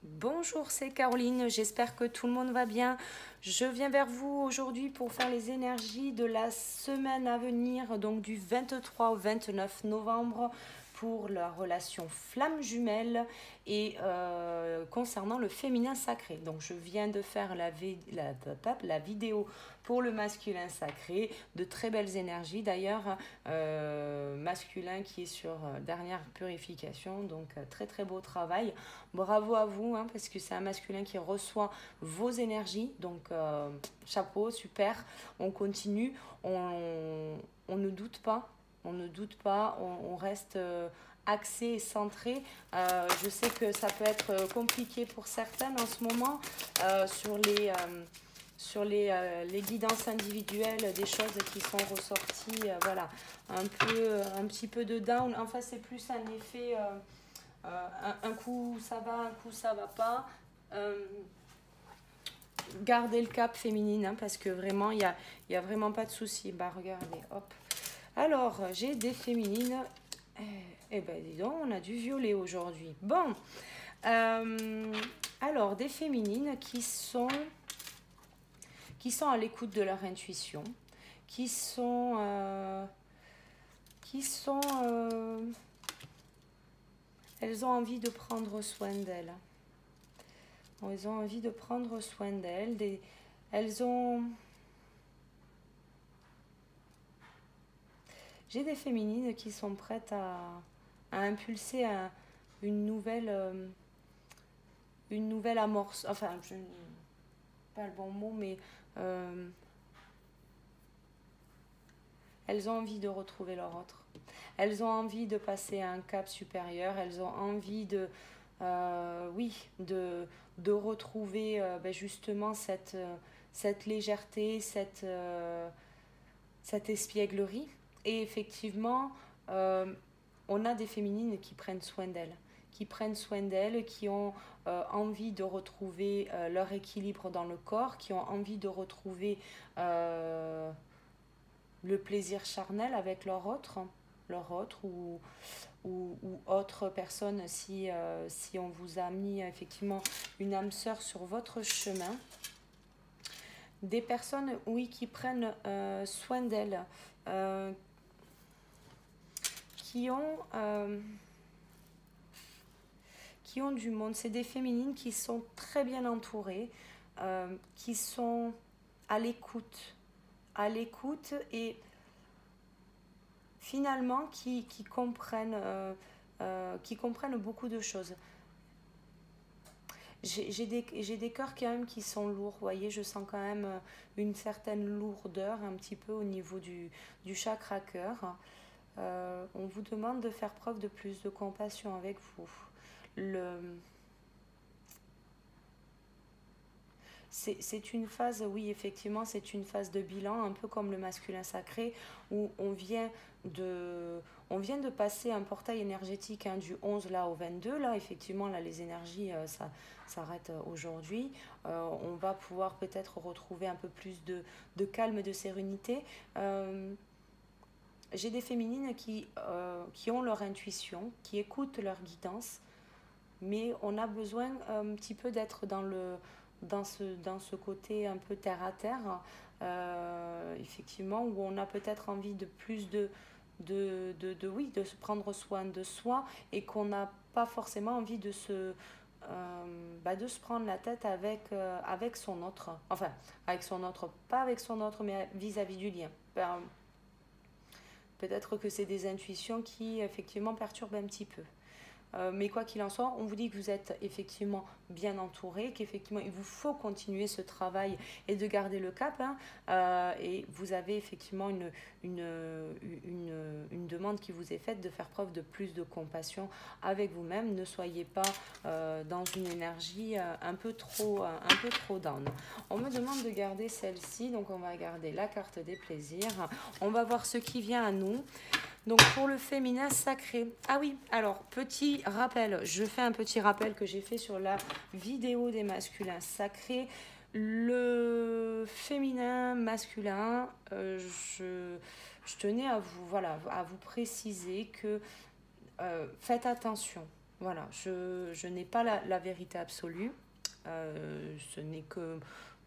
Bonjour, c'est Caroline, j'espère que tout le monde va bien. Je viens vers vous aujourd'hui pour faire les énergies de la semaine à venir, donc du 23 au 29 novembre pour la relation flamme jumelle et concernant le féminin sacré. Donc je viens de faire la vidéo pour le masculin sacré, de très belles énergies d'ailleurs, masculin qui est sur dernière purification, donc très très beau travail. Bravo à vous, hein, parce que c'est un masculin qui reçoit vos énergies. Donc, chapeau, super. On continue. On ne doute pas. On ne doute pas. On reste axé et centré. Je sais que ça peut être compliqué pour certaines en ce moment sur les guidances individuelles, des choses qui sont ressorties. Voilà, un petit peu de down. Enfin, c'est plus un effet. Un coup ça va, un coup ça va pas. Euh, Gardez le cap féminine, hein, parce que vraiment, il y a vraiment pas de souci. Bah, regardez, hop. Alors, j'ai des féminines. Eh ben, dis donc, on a du violet aujourd'hui. Bon. Alors, des féminines qui sont à l'écoute de leur intuition, qui sont... elles ont envie de prendre soin d'elles. Elles ont envie de prendre soin d'elles. Elles ont... J'ai des féminines qui sont prêtes à impulser une nouvelle amorce. Enfin, je pas le bon mot, mais elles ont envie de retrouver leur autre. Elles ont envie de passer à un cap supérieur. Elles ont envie de retrouver justement cette légèreté, cette espièglerie. Et effectivement, on a des féminines qui prennent soin d'elles, qui ont envie de retrouver leur équilibre dans le corps, qui ont envie de retrouver le plaisir charnel avec leur autre ou autre personne si on vous a mis effectivement une âme sœur sur votre chemin. Des personnes, oui, qui prennent soin d'elles, qui ont du monde. C'est des féminines qui sont très bien entourées, qui sont à l'écoute et finalement qui comprennent beaucoup de choses. J'ai des cœurs quand même qui sont lourds, vous voyez, je sens quand même une certaine lourdeur un petit peu au niveau du chakra cœur. On vous demande de faire preuve de plus de compassion avec vous. C'est une phase, oui, effectivement, c'est une phase de bilan, un peu comme le masculin sacré, où on vient de passer un portail énergétique, hein, du 11 là au 22. Là, effectivement, là, les énergies ça s'arrêtent aujourd'hui. On va pouvoir peut-être retrouver un peu plus de calme, de sérénité. J'ai des féminines qui ont leur intuition, qui écoutent leur guidance, mais on a besoin un petit peu d'être dans ce côté un peu terre à terre, effectivement, où on a peut-être envie de plus de se prendre soin de soi et qu'on n'a pas forcément envie de se prendre la tête avec son autre. Enfin, avec son autre, pas avec son autre, mais vis-à-vis du lien. Peut-être que c'est des intuitions qui effectivement perturbent un petit peu. Mais quoi qu'il en soit, on vous dit que vous êtes effectivement bien entouré, qu'effectivement il vous faut continuer ce travail et de garder le cap, hein. Et vous avez effectivement une demande qui vous est faite de faire preuve de plus de compassion avec vous-même. Ne soyez pas dans une énergie un peu trop down. On me demande de garder celle-ci, donc on va garder la carte des plaisirs. On va voir ce qui vient à nous. Donc pour le féminin sacré. Ah oui, alors petit rappel, je fais un petit rappel que j'ai fait sur la vidéo des masculins sacrés. Le féminin masculin, je tenais à vous préciser que faites attention. Voilà, je n'ai pas la vérité absolue. Ce n'est que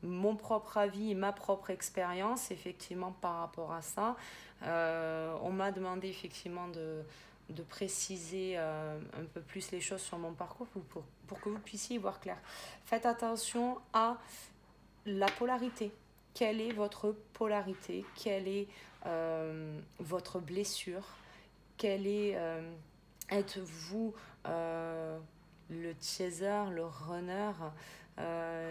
mon propre avis et ma propre expérience, effectivement, par rapport à ça. On m'a demandé, effectivement, de préciser un peu plus les choses sur mon parcours pour que vous puissiez y voir clair. Faites attention à la polarité. Quelle est votre polarité? Quelle est votre blessure? Quelle est... êtes-vous le chaser, le runner?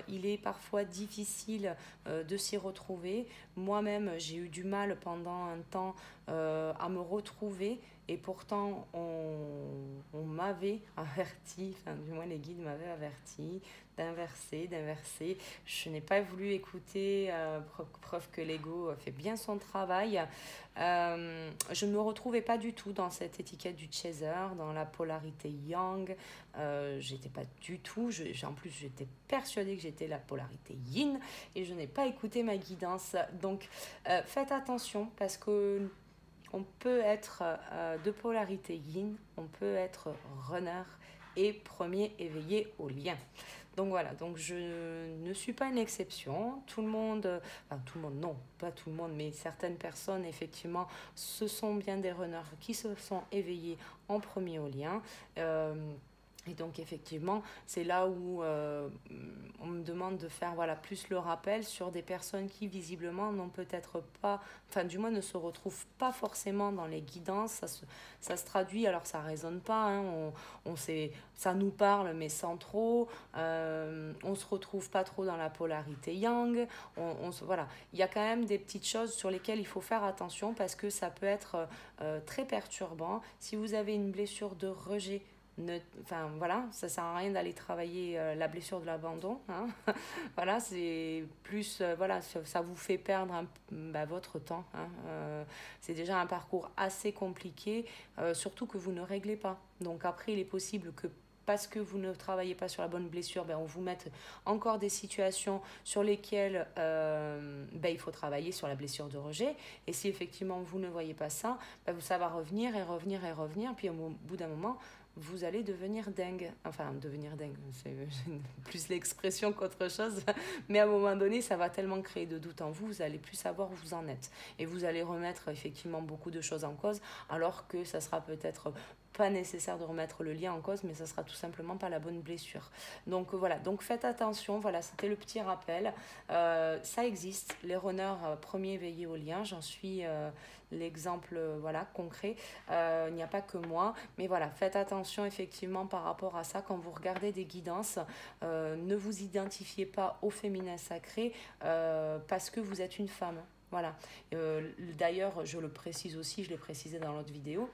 Il est parfois difficile de s'y retrouver. Moi-même, j'ai eu du mal pendant un temps à me retrouver et pourtant on m'avait averti, enfin du moins les guides m'avaient averti d'inverser. Je n'ai pas voulu écouter, preuve que l'ego fait bien son travail. Je ne me retrouvais pas du tout dans cette étiquette du chaser, dans la polarité yang. J'étais pas du tout, en plus j'étais persuadée que j'étais la polarité yin et je n'ai pas écouté ma guidance. Donc faites attention parce que on peut être de polarité yin, on peut être runner et premier éveillé au lien. Donc voilà, donc je ne suis pas une exception. Tout le monde, enfin tout le monde, non, pas tout le monde, mais certaines personnes, effectivement, ce sont bien des runners qui se sont éveillés en premier au lien. Et donc effectivement, c'est là où on me demande de faire voilà, plus le rappel sur des personnes qui visiblement n'ont peut-être pas, enfin du moins ne se retrouvent pas forcément dans les guidances. Ça se traduit, alors ça ne résonne pas, hein, on sait, ça nous parle mais sans trop, on ne se retrouve pas trop dans la polarité yang. Voilà. Il y a quand même des petites choses sur lesquelles il faut faire attention parce que ça peut être très perturbant. Si vous avez une blessure de rejet, enfin voilà, ça sert à rien d'aller travailler la blessure de l'abandon, hein. Voilà, c'est plus voilà, ça vous fait perdre votre temps, hein. C'est déjà un parcours assez compliqué, surtout que vous ne réglez pas. Donc après il est possible que parce que vous ne travaillez pas sur la bonne blessure, on vous mette encore des situations sur lesquelles il faut travailler sur la blessure de rejet. Et si effectivement vous ne voyez pas ça, ça va revenir et revenir et revenir. Puis au bout d'un moment, vous allez devenir dingue. Enfin, devenir dingue, c'est plus l'expression qu'autre chose. Mais à un moment donné, ça va tellement créer de doutes en vous, vous allez plus savoir où vous en êtes. Et vous allez remettre effectivement beaucoup de choses en cause, alors que ça sera peut-être pas nécessaire de remettre le lien en cause, mais ça sera tout simplement pas la bonne blessure. Donc voilà, donc faites attention, voilà, c'était le petit rappel. Ça existe, les runners premiers éveillés au lien, j'en suis l'exemple voilà, concret. Il n'y a pas que moi, mais voilà, faites attention effectivement par rapport à ça. Quand vous regardez des guidances, ne vous identifiez pas au féminin sacré parce que vous êtes une femme. Voilà. D'ailleurs, je le précise aussi, je l'ai précisé dans l'autre vidéo,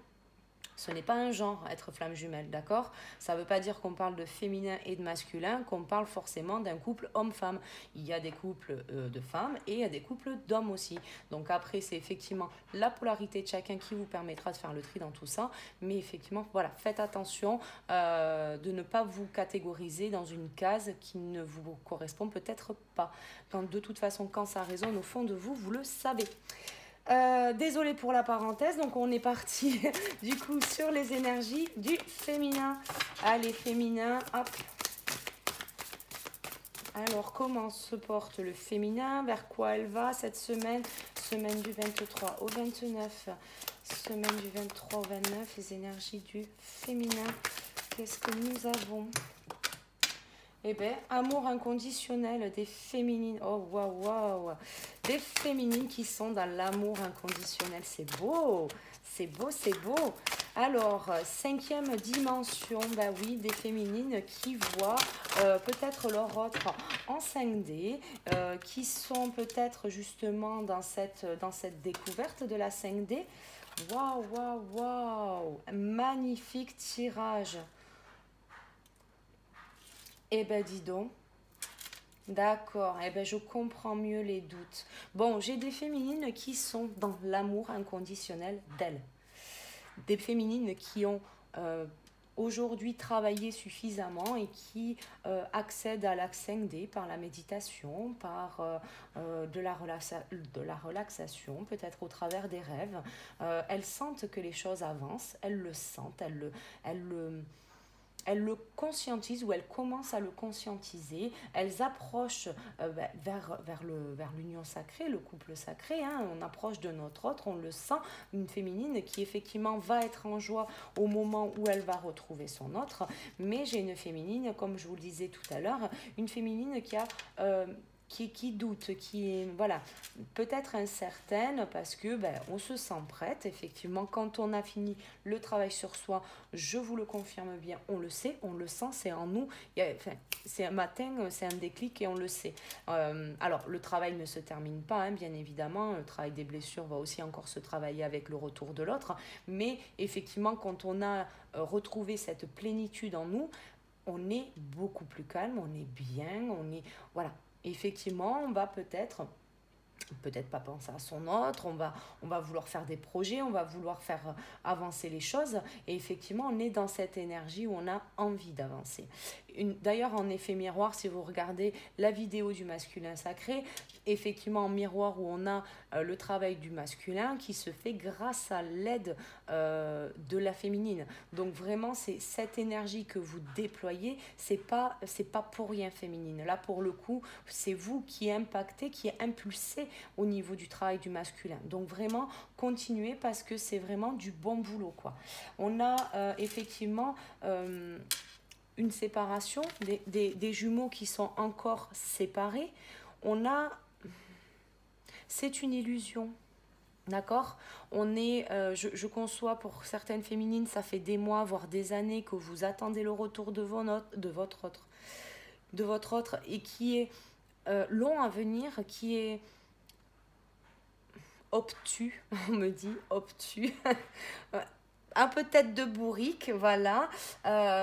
ce n'est pas un genre, être flamme jumelle, d'accord? Ça ne veut pas dire qu'on parle de féminin et de masculin, qu'on parle forcément d'un couple homme-femme. Il y a des couples de femmes et il y a des couples d'hommes aussi. Donc après, c'est effectivement la polarité de chacun qui vous permettra de faire le tri dans tout ça. Mais effectivement, voilà, faites attention de ne pas vous catégoriser dans une case qui ne vous correspond peut-être pas. De toute façon, quand ça résonne au fond de vous, vous le savez. Désolée pour la parenthèse, donc on est parti du coup sur les énergies du féminin. Allez, féminin, hop. Alors, comment se porte le féminin? Vers quoi elle va cette semaine? Semaine du 23 au 29. Semaine du 23 au 29, les énergies du féminin. Qu'est-ce que nous avons? Eh bien, amour inconditionnel des féminines. Oh, waouh, waouh. Des féminines qui sont dans l'amour inconditionnel. C'est beau, c'est beau, c'est beau. Alors, 5e dimension, bah oui, des féminines qui voient peut-être leur autre en 5D, qui sont peut-être justement dans cette découverte de la 5D. Waouh, waouh, waouh. Magnifique tirage. Eh ben dis donc, d'accord, eh ben je comprends mieux les doutes. Bon, j'ai des féminines qui sont dans l'amour inconditionnel d'elles. Des féminines qui ont aujourd'hui travaillé suffisamment et qui accèdent à la 5D par la méditation, par de la relaxation, peut-être au travers des rêves. Elles sentent que les choses avancent, elles le sentent, elles le conscientisent ou elles commencent à le conscientiser, elles approchent vers l'union sacrée, le couple sacré, hein, on approche de notre autre, on le sent, une féminine qui effectivement va être en joie au moment où elle va retrouver son autre, mais j'ai une féminine, comme je vous le disais tout à l'heure, une féminine qui a... qui doute, qui est voilà, peut-être incertaine parce que on se sent prête. Effectivement, quand on a fini le travail sur soi, je vous le confirme bien, on le sait, on le sent, c'est en nous. C'est un matin, c'est un déclic et on le sait. Alors, le travail ne se termine pas, hein, bien évidemment. Le travail des blessures va aussi encore se travailler avec le retour de l'autre. Mais effectivement, quand on a retrouvé cette plénitude en nous, on est beaucoup plus calme, on est bien, on est... Voilà. Effectivement, on va peut-être pas penser à son autre, on va vouloir faire des projets, on va vouloir faire avancer les choses. Et effectivement, on est dans cette énergie où on a envie d'avancer. D'ailleurs, en effet miroir, si vous regardez la vidéo du masculin sacré, effectivement, en miroir où on a le travail du masculin qui se fait grâce à l'aide de la féminine. Donc vraiment, c'est cette énergie que vous déployez, c'est pas pour rien féminine. Là, pour le coup, c'est vous qui impactez, qui impulsez au niveau du travail du masculin. Donc vraiment, continuez parce que c'est vraiment du bon boulot, quoi. On a effectivement... une séparation, des jumeaux qui sont encore séparés. C'est une illusion, d'accord? Je conçois pour certaines féminines, ça fait des mois, voire des années que vous attendez le retour de votre autre, et qui est long à venir, qui est obtus, on me dit, obtus. Un peu tête de bourrique, voilà.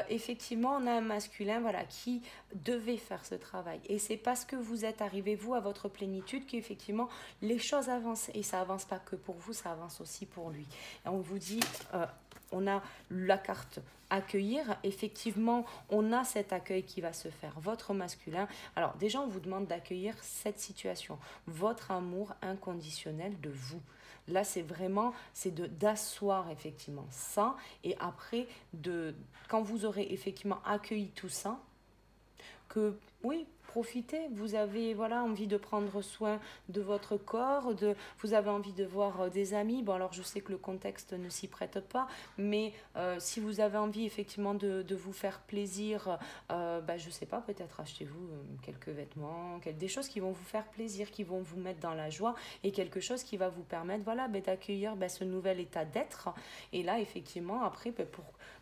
Effectivement, on a un masculin, voilà, qui devait faire ce travail. Et c'est parce que vous êtes arrivé, vous, à votre plénitude, qu'effectivement, les choses avancent. Et ça avance pas que pour vous, ça avance aussi pour lui. Et on vous dit, on a la carte accueillir. Effectivement, on a cet accueil qui va se faire. Votre masculin. Alors, déjà, on vous demande d'accueillir cette situation. Votre amour inconditionnel de vous. Là, c'est vraiment, d'asseoir effectivement ça. Et après, quand vous aurez effectivement accueilli tout ça, que oui, profitez, vous avez voilà envie de prendre soin de votre corps, vous avez envie de voir des amis. Bon, alors je sais que le contexte ne s'y prête pas, mais si vous avez envie effectivement de vous faire plaisir, je sais pas, peut-être achetez-vous quelques vêtements, des choses qui vont vous faire plaisir, qui vont vous mettre dans la joie, et quelque chose qui va vous permettre d'accueillir ce nouvel état d'être. Et là, effectivement, après,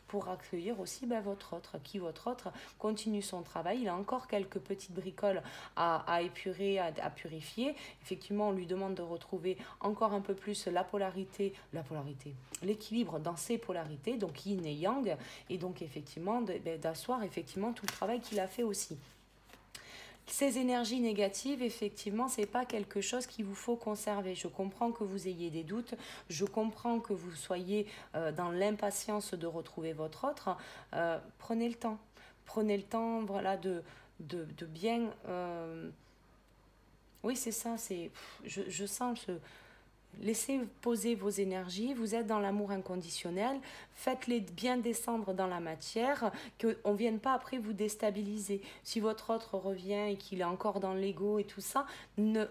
pour accueillir aussi votre autre continue son travail. Il a encore quelques petites bricoles à épurer, à purifier. Effectivement, on lui demande de retrouver encore un peu plus l'équilibre dans ses polarités, donc yin et yang, et donc effectivement d'asseoir effectivement tout le travail qu'il a fait aussi. Ces énergies négatives, effectivement, c'est pas quelque chose qu'il vous faut conserver. Je comprends que vous ayez des doutes, je comprends que vous soyez dans l'impatience de retrouver votre autre. Prenez le temps, voilà, de bien. Oui, c'est ça. Je sens ce. Laissez poser vos énergies, vous êtes dans l'amour inconditionnel, faites-les bien descendre dans la matière, qu'on ne vienne pas après vous déstabiliser. Si votre autre revient et qu'il est encore dans l'ego et tout ça, il ne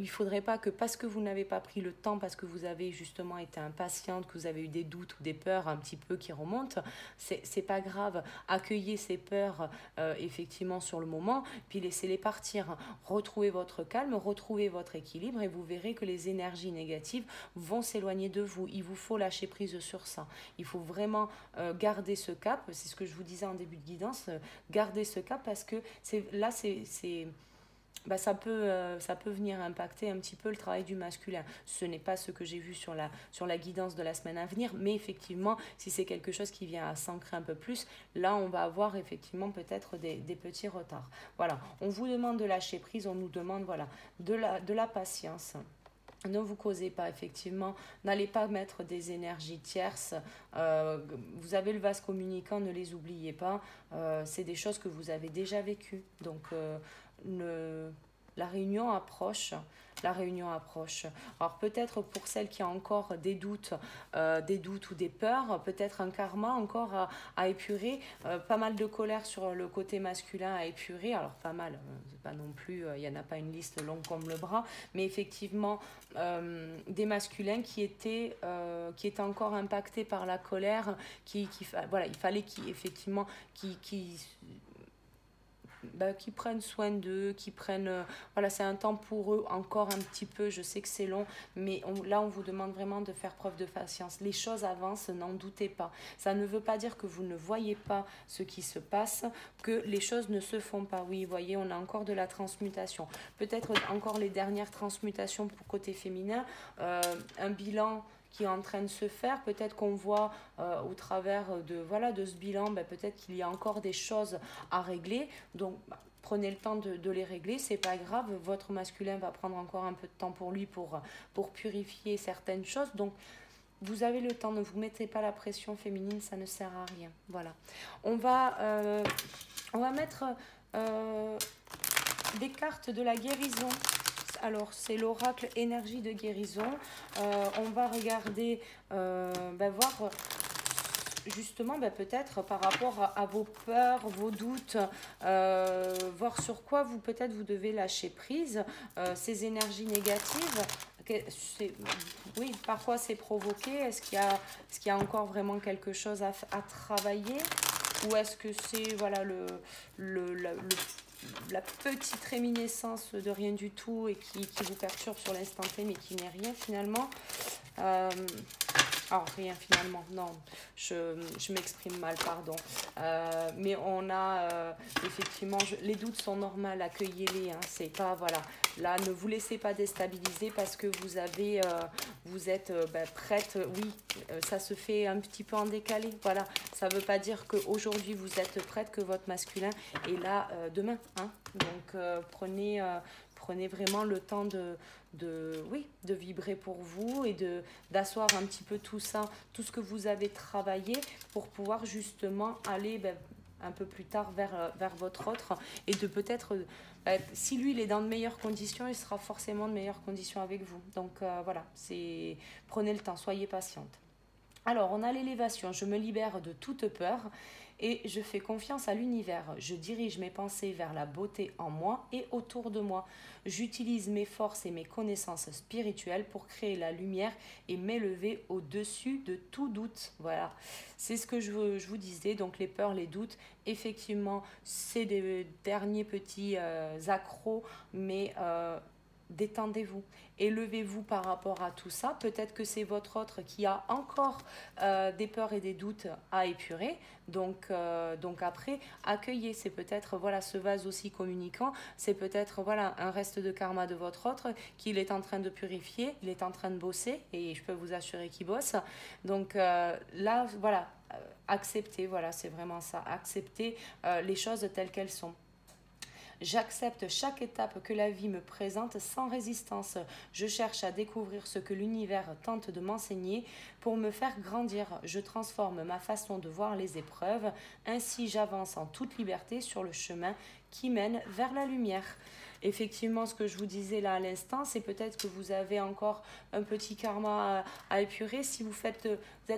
faudrait pas que parce que vous n'avez pas pris le temps, parce que vous avez justement été impatiente, que vous avez eu des doutes ou des peurs un petit peu qui remontent, c'est pas grave. Accueillez ces peurs effectivement sur le moment, puis laissez-les partir. Retrouvez votre calme, retrouvez votre équilibre et vous verrez que les énergies négatives vont s'éloigner de vous. Il vous faut lâcher prise sur ça. Il faut vraiment garder ce cap. C'est ce que je vous disais en début de guidance. Garder ce cap parce que ça peut venir impacter un petit peu le travail du masculin. Ce n'est pas ce que j'ai vu sur la guidance de la semaine à venir, mais effectivement, si c'est quelque chose qui vient à s'ancrer un peu plus, là, on va avoir effectivement peut-être des petits retards. Voilà, on vous demande de lâcher prise, on nous demande de la patience. Ne vous causez pas, effectivement, n'allez pas mettre des énergies tierces. Vous avez le vase communicant, ne les oubliez pas. C'est des choses que vous avez déjà vécues. Donc, la réunion approche. La réunion approche. Alors peut-être pour celles qui ont encore des doutes ou des peurs, peut-être un karma encore à épurer, pas mal de colère sur le côté masculin à épurer. Alors pas mal, c'est pas non plus, il n'y en a pas une liste longue comme le bras, mais effectivement des masculins qui étaient encore impactés par la colère, voilà, il fallait effectivement qui prennent soin d'eux, qui prennent... voilà, c'est un temps pour eux, encore un petit peu, je sais que c'est long, mais là, on vous demande vraiment de faire preuve de patience. Les choses avancent, n'en doutez pas. Ça ne veut pas dire que vous ne voyez pas ce qui se passe, que les choses ne se font pas. Oui, vous voyez, on a encore de la transmutation. Peut-être encore les dernières transmutations pour côté féminin, un bilan qui est en train de se faire, peut-être qu'on voit au travers de ce bilan, peut-être qu'il y a encore des choses à régler, donc prenez le temps de les régler, c'est pas grave, votre masculin va prendre encore un peu de temps pour lui pour purifier certaines choses, donc vous avez le temps, ne vous mettez pas la pression féminine, ça ne sert à rien. Voilà, on va mettre des cartes de la guérison. Alors, c'est l'oracle énergie de guérison. On va regarder, voir justement peut-être par rapport à vos peurs, vos doutes, voir sur quoi vous devez lâcher prise, ces énergies négatives. Oui, par quoi c'est provoqué? Est-ce qu'il y a encore vraiment quelque chose à travailler? Ou est-ce que c'est voilà, la petite réminiscence de rien du tout et qui vous perturbe sur l'instant T, mais qui n'est rien finalement? Alors rien finalement, non, je m'exprime mal, pardon. Mais on a effectivement, les doutes sont normaux, accueillez-les, hein, c'est pas, voilà. Là, ne vous laissez pas déstabiliser parce que vous êtes prête, oui, ça se fait un petit peu en décalé, voilà. Ça veut pas dire qu'aujourd'hui vous êtes prête, que votre masculin est là demain, hein. Donc prenez vraiment le temps de vibrer pour vous et d'asseoir un petit peu tout ça, tout ce que vous avez travaillé pour pouvoir justement aller un peu plus tard vers votre autre et de peut-être, si lui il est dans de meilleures conditions, il sera forcément de meilleures conditions avec vous. Donc voilà, prenez le temps, soyez patiente. Alors, on a l'élévation, je me libère de toute peur et je fais confiance à l'univers. Je dirige mes pensées vers la beauté en moi et autour de moi. J'utilise mes forces et mes connaissances spirituelles pour créer la lumière et m'élever au-dessus de tout doute. Voilà, c'est ce que je vous disais. Donc les peurs, les doutes, effectivement, c'est des derniers petits accros, mais... détendez-vous, élevez-vous par rapport à tout ça. Peut-être que c'est votre autre qui a encore des peurs et des doutes à épurer. Donc après, accueillez. C'est peut-être voilà ce vase aussi communicant. C'est peut-être voilà un reste de karma de votre autre qu'il est en train de purifier. Il est en train de bosser et je peux vous assurer qu'il bosse. Donc là, voilà, acceptez. Voilà, c'est vraiment ça. Acceptez les choses telles qu'elles sont. J'accepte chaque étape que la vie me présente sans résistance. Je cherche à découvrir ce que l'univers tente de m'enseigner pour me faire grandir. Je transforme ma façon de voir les épreuves. Ainsi, j'avance en toute liberté sur le chemin qui mène vers la lumière. Effectivement, ce que je vous disais là à l'instant, c'est peut-être que vous avez encore un petit karma à épurer. Si vous êtes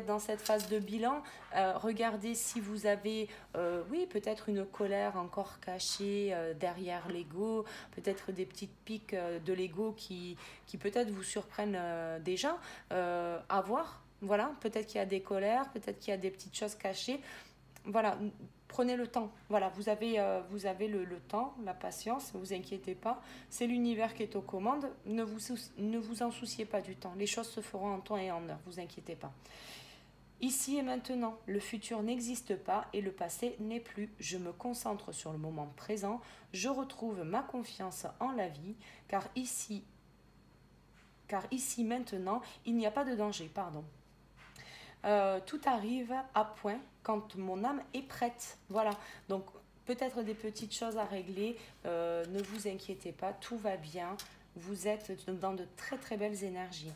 dans cette phase de bilan, regardez si vous avez, peut-être une colère encore cachée derrière l'ego, peut-être des petites piques de l'ego qui peut-être vous surprennent déjà à voir. Voilà, peut-être qu'il y a des colères, peut-être qu'il y a des petites choses cachées. Voilà, prenez le temps. Voilà, vous avez le temps, la patience, ne vous inquiétez pas. C'est l'univers qui est aux commandes. Ne vous en souciez pas du temps. Les choses se feront en temps et en heure, vous inquiétez pas. Ici et maintenant, le futur n'existe pas et le passé n'est plus. Je me concentre sur le moment présent. Je retrouve ma confiance en la vie, car ici maintenant, il n'y a pas de danger, pardon. Tout arrive à point quand mon âme est prête. Voilà, donc peut-être des petites choses à régler, ne vous inquiétez pas, tout va bien, vous êtes dans de très très belles énergies.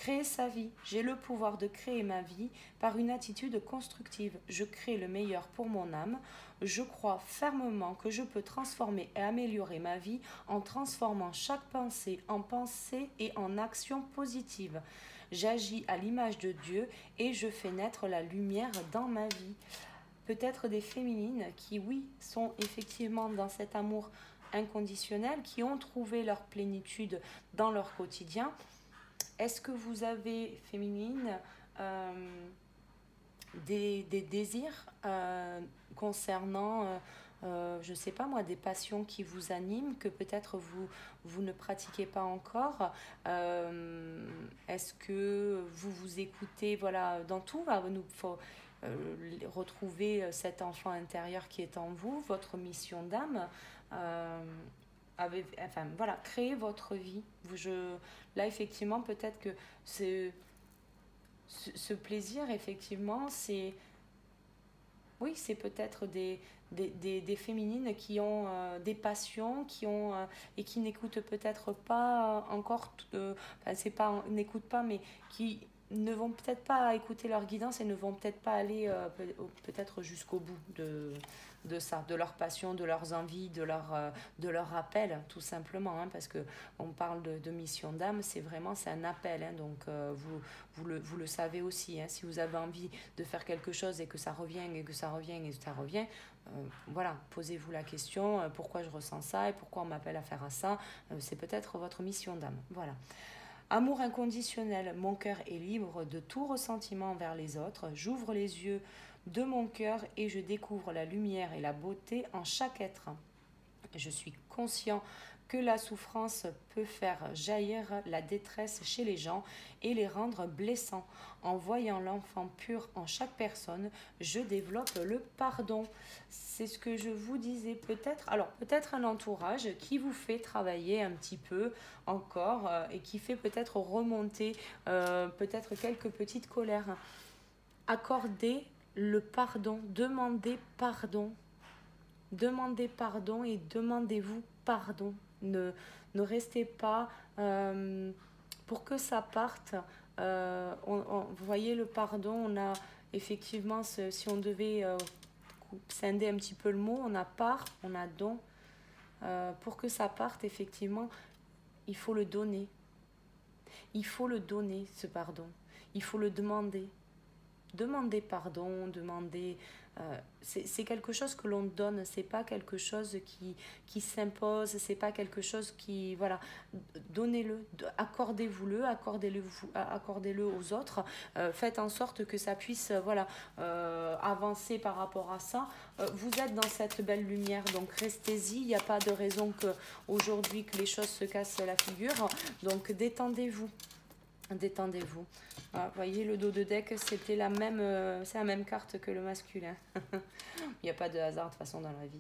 Créer sa vie. J'ai le pouvoir de créer ma vie par une attitude constructive. Je crée le meilleur pour mon âme. Je crois fermement que je peux transformer et améliorer ma vie en transformant chaque pensée en pensée et en action positive. J'agis à l'image de Dieu et je fais naître la lumière dans ma vie. Peut-être des féminines qui, oui, sont effectivement dans cet amour inconditionnel, qui ont trouvé leur plénitude dans leur quotidien. Est-ce que vous avez, féminine, des désirs concernant, je ne sais pas moi, des passions qui vous animent, que peut-être vous ne pratiquez pas encore? Est-ce que vous vous écoutez, voilà, dans tout, nous faut retrouver cet enfant intérieur qui est en vous, votre mission d'âme, enfin voilà, créer votre vie. Là effectivement peut-être que ce plaisir effectivement c'est, oui, c'est peut-être des féminines qui ont des passions, qui ont et qui n'écoutent peut-être pas encore, enfin, c'est pas n'écoutent pas, mais qui ne vont peut-être pas écouter leur guidance et ne vont peut-être pas aller peut-être jusqu'au bout de ça, de leur passion, de leurs envies, de leur appel, tout simplement, hein, parce que on parle de mission d'âme, c'est un appel, hein, donc vous le savez aussi, hein, si vous avez envie de faire quelque chose et que ça revient et que ça revient et que ça revient, voilà, posez-vous la question, pourquoi je ressens ça et pourquoi on m'appelle à faire ça, c'est peut-être votre mission d'âme, voilà. Amour inconditionnel, mon cœur est libre de tout ressentiment envers les autres. J'ouvre les yeux de mon cœur et je découvre la lumière et la beauté en chaque être. Je suis conscient que la souffrance peut faire jaillir la détresse chez les gens et les rendre blessants. En voyant l'enfant pur en chaque personne, je développe le pardon. C'est ce que je vous disais, peut-être. Alors, peut-être un entourage qui vous fait travailler un petit peu encore et qui fait peut-être remonter peut-être quelques petites colères. Accordez le pardon, demandez pardon. Demandez pardon et demandez-vous pardon. Ne restez pas pour que ça parte. Vous voyez, le pardon, on a effectivement, si on devait scinder un petit peu le mot, on a part, on a don. Pour que ça parte, effectivement, il faut le donner. Il faut le donner, ce pardon. Il faut le demander. Demander pardon, demander... c'est quelque chose que l'on donne, c'est pas quelque chose qui s'impose, c'est pas quelque chose qui... Voilà, donnez-le, accordez-vous-le, accordez-le aux autres, faites en sorte que ça puisse voilà, avancer par rapport à ça. Vous êtes dans cette belle lumière, donc restez-y, il n'y a pas de raison qu'aujourd'hui que les choses se cassent la figure, donc détendez-vous. Détendez-vous. Ah, vous voyez, le dos de deck, c'est la même carte que le masculin. Il n'y a pas de hasard de toute façon dans la vie.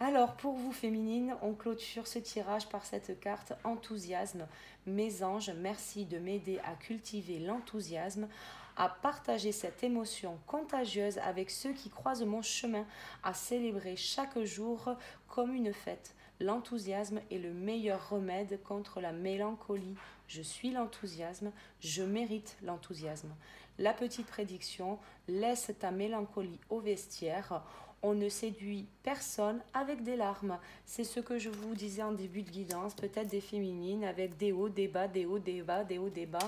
Alors, pour vous féminines, on clôture ce tirage par cette carte enthousiasme. Mes anges, merci de m'aider à cultiver l'enthousiasme, à partager cette émotion contagieuse avec ceux qui croisent mon chemin, à célébrer chaque jour comme une fête. L'enthousiasme est le meilleur remède contre la mélancolie. Je suis l'enthousiasme, je mérite l'enthousiasme. La petite prédiction, laisse ta mélancolie au vestiaire. On ne séduit personne avec des larmes. C'est ce que je vous disais en début de guidance, peut-être des féminines avec des hauts, des bas, des hauts, des bas, des hauts, des bas.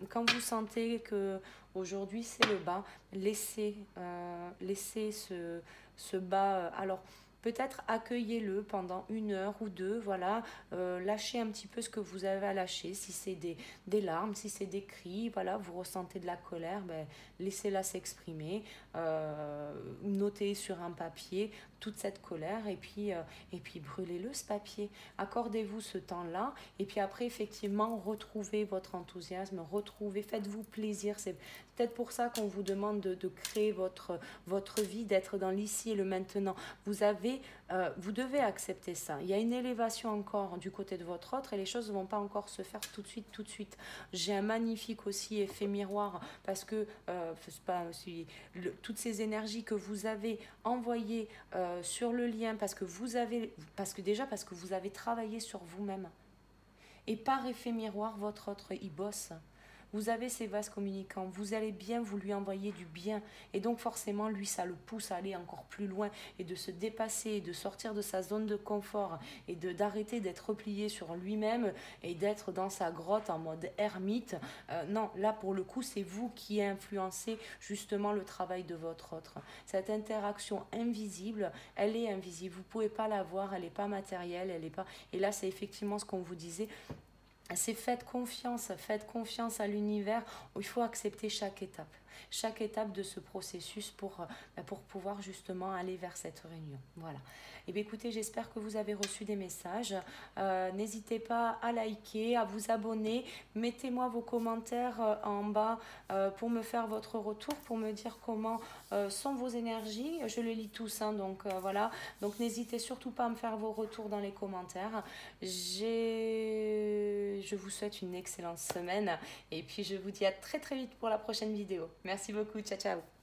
Quand vous sentez que aujourd'hui c'est le bas, laissez ce bas. Alors, peut-être accueillez-le pendant 1 heure ou 2, voilà, lâchez un petit peu ce que vous avez à lâcher, si c'est des larmes, si c'est des cris, voilà, vous ressentez de la colère, ben, laissez-la s'exprimer, notez sur un papier toute cette colère et puis brûlez-le ce papier, accordez-vous ce temps-là et puis après effectivement retrouvez votre enthousiasme, faites-vous plaisir, c'est peut-être pour ça qu'on vous demande de créer votre vie, d'être dans l'ici et le maintenant. Vous devez accepter ça. Il y a une élévation encore du côté de votre autre et les choses ne vont pas encore se faire tout de suite. J'ai un magnifique aussi effet miroir parce que toutes ces énergies que vous avez envoyées sur le lien parce que vous avez travaillé sur vous-même. Et par effet miroir, votre autre, il bosse. Vous avez ces vases communicants, vous allez bien, vous lui envoyer du bien. Et donc forcément, lui, ça le pousse à aller encore plus loin et de se dépasser, et de sortir de sa zone de confort et d'arrêter d'être replié sur lui-même et d'être dans sa grotte en mode ermite. Non, là, pour le coup, c'est vous qui influencez justement le travail de votre autre. Cette interaction invisible, elle est invisible. Vous ne pouvez pas la voir, elle n'est pas matérielle, elle n'est pas... Et là, c'est effectivement ce qu'on vous disait. C'est faites confiance à l'univers où il faut accepter chaque étape de ce processus pour pouvoir justement aller vers cette réunion. Voilà. Et bien écoutez, j'espère que vous avez reçu des messages. N'hésitez pas à liker, à vous abonner. Mettez-moi vos commentaires en bas pour me faire votre retour, pour me dire comment sont vos énergies. Je les lis tous, hein, donc voilà. Donc n'hésitez surtout pas à me faire vos retours dans les commentaires. Je vous souhaite une excellente semaine et puis je vous dis à très très vite pour la prochaine vidéo. Merci beaucoup, ciao ciao.